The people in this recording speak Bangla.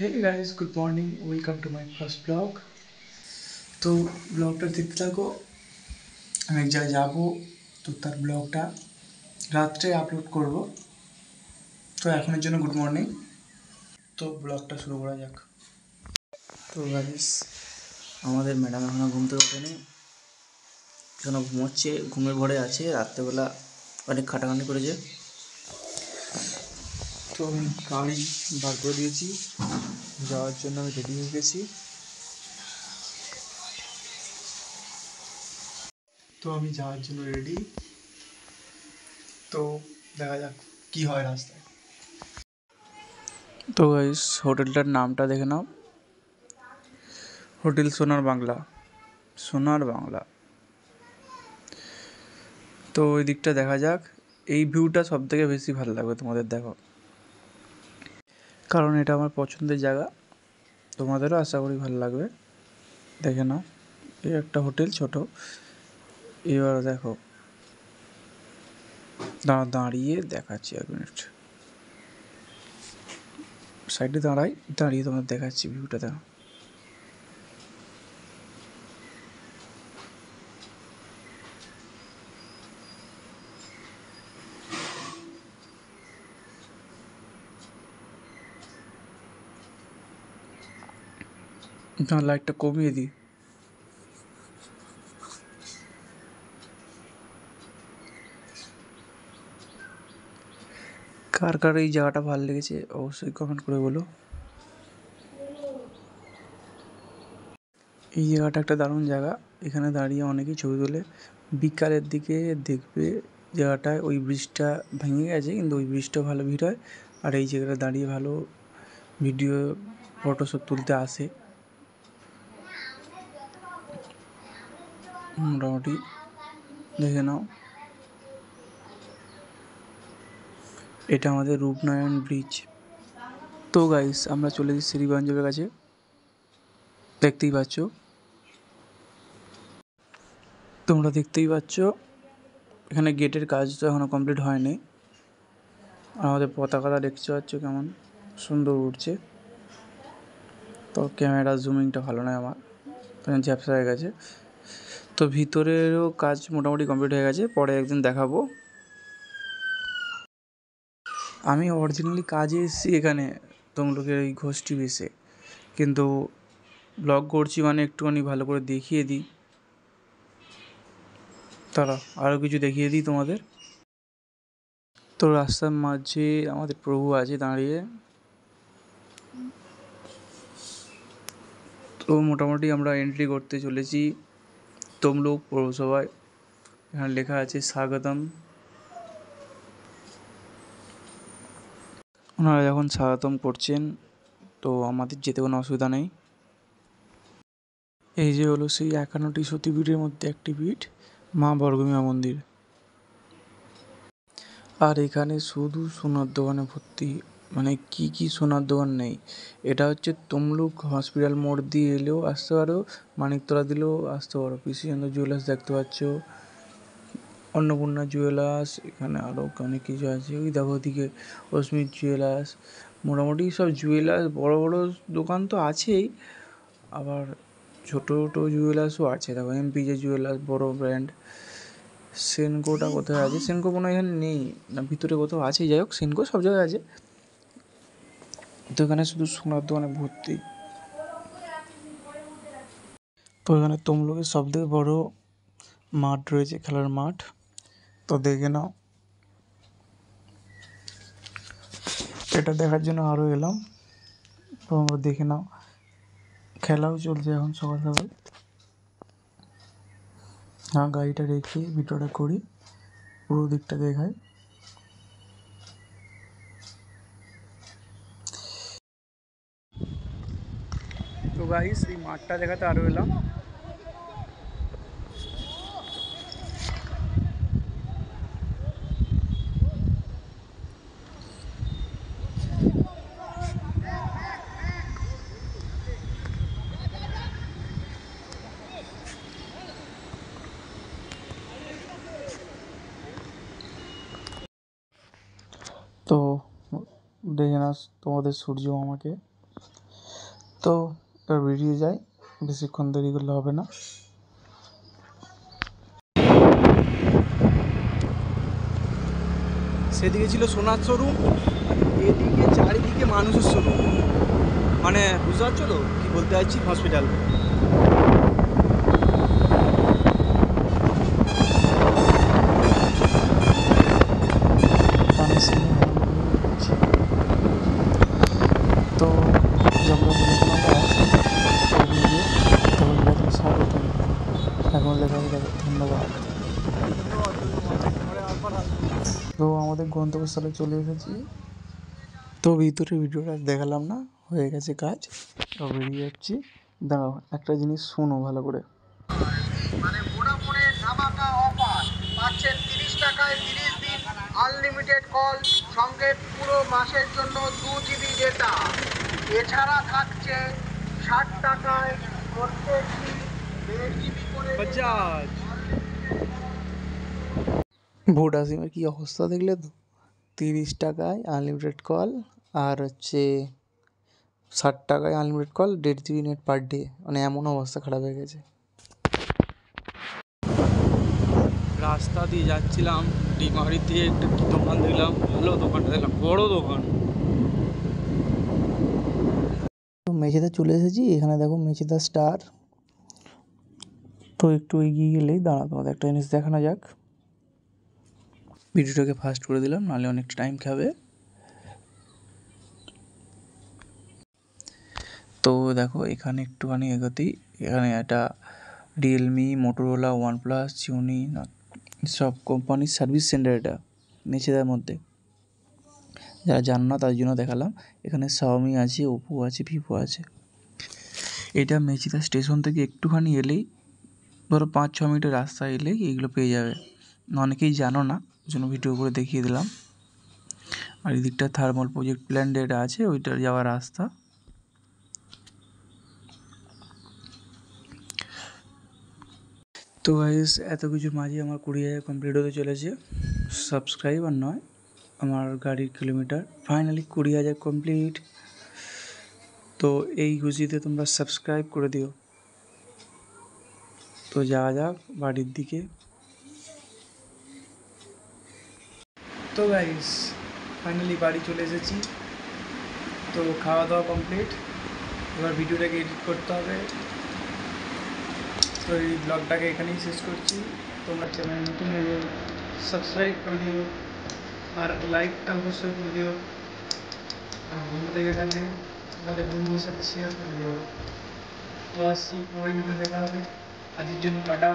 Hey guys, good morning. Welcome to my first vlog. তো ব্লগটা দেখতে থাকো। আমি এক জায়গায় যাবো, তো তার ব্লগটা রাত্রে আপলোড করব। তো এখনের জন্য গুড মর্নিং। তো ব্লগটা শুরু করা যাক। তো গাইস, আমাদের ম্যাডাম এখনো ঘুম থেকে ওঠেনি, এখনো ঘুমোচ্ছে, ঘুমের ঘরে আছে। রাত্রেবেলা অনেক খাটাখাটি করেছে। তো আমি গাড়ি বার করে দিয়েছি, যাওয়ার জন্য আমি রেডি হয়ে গেছি। তো আমি যাওয়ার জন্য রেডি। তো দেখা যাক কি হয় রাস্তায়। তো গাইস, হোটেলটার নামটা দেখে নাও, হোটেল সোনার বাংলা। সোনার বাংলা। তো ওই দিকটা দেখা যাক। এই ভিউটা সব থেকে বেশি ভালো লাগবে তোমাদের, দেখো, কারণ এটা আমার পছন্দের জায়গা। তোমাদেরও আশা করি ভালো লাগবে। দেখে নাও, এই একটা হোটেল ছোট। এবার দেখো, দাঁড়িয়ে দেখাচ্ছি, 1 মিনিট সাইডে দাঁড়িয়ে তোমাদের দেখাচ্ছি ভিউটা। দেখো, লাইটটা কমিয়ে দিই। কার কার এই জায়গাটা ভালো লেগেছে অবশ্যই কমেন্ট করে বলো। এই জায়গাটা একটা দারুণ জায়গা। এখানে দাঁড়িয়ে অনেকেই ছবি তোলে। বিকালের দিকে দেখবে জায়গাটায় ওই ব্রিজটা ভেঙে গেছে, কিন্তু ওই ব্রিজটা ভালো ভিড় হয়। আর এই জায়গাটা দাঁড়িয়ে ভালো ভিডিও, ফটো সব তুলতে আসে। মোটামুটি দেখে নাও, এটা আমাদের রূপনারায়ণ ব্রিজ। তো গাইস, আমরা চলে এসেছি শ্রীগঞ্জের কাছে, দেখতেই পাচ্ছ। তোমরা দেখতেই পাচ্ছ এখানে গেটের কাজ তো এখনও কমপ্লিট হয়নি। আমাদের পতাকাটা দেখতে পাচ্ছ কেমন সুন্দর উঠছে। তো ক্যামেরা জুমিংটা ভালো নয় আমার, তখন ঝ্যাপসা হয়ে গেছে। তো ভিতরেরও কাজ মোটামুটি কমপ্লিট হয়ে গেছে, পরে একদিন দেখাবো। আমি অরিজিনালি কাজে এসেছি এখানে তমলুকের এই ঘোষটি বেসে, কিন্তু ব্লগ করছি মানে একটুখানি ভালো করে দেখিয়ে দিই। তারা আরও কিছু দেখিয়ে দিই তোমাদের। তো রাস্তার মাঝে আমাদের প্রভু আছে দাঁড়িয়ে। তো মোটামুটি আমরা এন্ট্রি করতে চলেছি তমলুক পৌরসভায়। এখানে লেখা আছে স্বাগতম। ওনারা যখন স্বাগতম করছেন, তো আমাদের যেতে কোনো অসুবিধা নেই। এই যে হলো সেই 51টি সতীপীঠের মধ্যে একটি পীঠ, মা বর্গমীয়া মন্দির। আর এখানে শুধু সোনার দোকানে ভর্তি, মানে কি সোনার দোকান নেই। এটা হচ্ছে তমলুক হসপিটাল মোড় দিয়ে এলেও আসতে পারো, মানিকতলা দিলেও আসতে পারো। পিসিচন্দ্র জুয়েলার্স দেখতে পাচ্ছ, অন্নপূর্ণা জুয়েলার্স, এখানে আরও অনেক কিছু আছে। ওই দেখো ওদিকে অস্মিত জুয়েলার্স। মোটামুটি সব জুয়েলার্স, বড় বড় দোকান তো আছেই, আবার ছোটো ছোটো জুয়েলার্সও আছে। দেখো এমপিজে জুয়েলার্স, বড় ব্র্যান্ড। সেনকোটা কোথায় আছে? সেনকো মনে হয় এখানে নেই, না ভিতরে কোথাও আছে। যাই হোক, সেনকো সব জায়গায় আছে। তো এখানে শুধু সোনার দোকানে ভর্তি। তো এখানে তমলুকের সবথেকে বড় মাঠ রয়েছে, খেলার মাঠ। তো দেখে নাও, এটা দেখার জন্য আরও এলাম। তো আমরা দেখে নাও, খেলাও চলছে এখন সকাল সকাল। গাড়িটা রেখে ভিডিওটা করি, পুরো দিকটা দেখাই। তো গাইস, এই মাঠটা দেখাতে আরও এলাম। তো দেখে নাও তোমাদের সূর্য আমাকে। তো এবার বেরিয়ে যাই, বেশিক্ষণ দেরি করলে হবে না। সেদিকে ছিল সোনার শোরুম, এদিকে চারিদিকে মানুষের শোরুম, মানে বুঝতে পারছো তো কি বলতে চাইছি, হসপিটাল। তো যখন তখন লেখা স্বাগত, এখন লেখা দেখো ধন্যবাদ। তো আমাদের গন্তব্যস্থলে চলে এসেছি। তো ভিতরে ভিডিওটা দেখালাম না, হয়ে গেছে কাজ, তো বেরিয়ে যাচ্ছি। দাঁড়াও, একটা জিনিস শোনো ভালো করে। মানে ভোডাফোনে ধামাকা অফার পাচ্ছেন 30 টাকায় 30 দিন আনলিমিটেড কল, সঙ্গে পুরো মাসের জন্য 2 জিবি ডেটা। এছাড়া থাকছে 60 টাকায় প্রত্যেক দিন 1.5 জিবি করে রিচার্জ। ভোডা সিমের কী অবস্থা দেখলে তো, 30 টাকায় আনলিমিটেড কল, আর হচ্ছে 60 টাকায় unlimited call, 1.5 GB net per day, মানে এমন অবস্থা খারাপ হয়ে গেছে। রাস্তা দিয়ে যাচ্ছিলাম, ডিমারিতে একটা কি দোকান দেখলাম, ভালো দোকানটা দেখলাম, বড় দোকান। তো মেচেদা চলে এসেছি, এখানে দেখো মেচেদা স্টার। তো একটু এগিয়ে গেলেই দাঁড়া, তোমাদের একটা জিনিস দেখানো যাক। ভিডিওটাকে ফাস্ট করে দিলাম, নাহলে অনেক টাইম খাবে। তো দেখো এখানে একটুখানি এগোতেই এখানে একটা রিয়েলমি, মোটোরোলা, ওয়ানপ্লাস, সিওনি সব কোম্পানির সার্ভিস সেন্টার, এটা মেচেদার মধ্যে। যারা জানো না তার জন্য দেখালাম। এখানে শাওমি আছে, ওপো আছে, ভিভো আছে। এটা মেচেদা স্টেশন থেকে একটুখানি এলেই, ধরো 5-6 মিনিটের রাস্তা এলেই এইগুলো পেয়ে যাবে। অনেকেই জানো না, ওই জন্য ভিডিও করে দেখিয়ে দিলাম। আর এদিকটা থার্মাল প্রজেক্ট প্ল্যান্ট যেটা আছে, ওইটার যাওয়ার রাস্তা। তো গাইস, এত কিছুর মাঝে আমার 20,000 কমপ্লিট হতে চলেছে। সাবস্ক্রাইবার নয়, আমার গাড়ির কিলোমিটার ফাইনালি 20,000 কমপ্লিট। তো এই খুশিতে তোমরা সাবস্ক্রাইব করে দিও। তো যাওয়া যাক বাড়ির দিকে। তো গাইস, ফাইনালি বাড়ি চলে এসেছি। তো খাওয়া দাওয়া কমপ্লিট, এবার ভিডিওটাকে এডিট করতে হবে। তো এই ব্লগটাকে এখানেই শেষ করছি। তোমরা চ্যানেল নতুন হলে সাবস্ক্রাইব করে দিও, আর লাইকটা অবশ্যই করে দিও। আর বন্ধুদের এখানে আমাদের বন্ধুদের সাথে শেয়ার করে দিও। তো আসছি, পরের ভিডিও দেখা হবে। আজকের জন্য টাটা।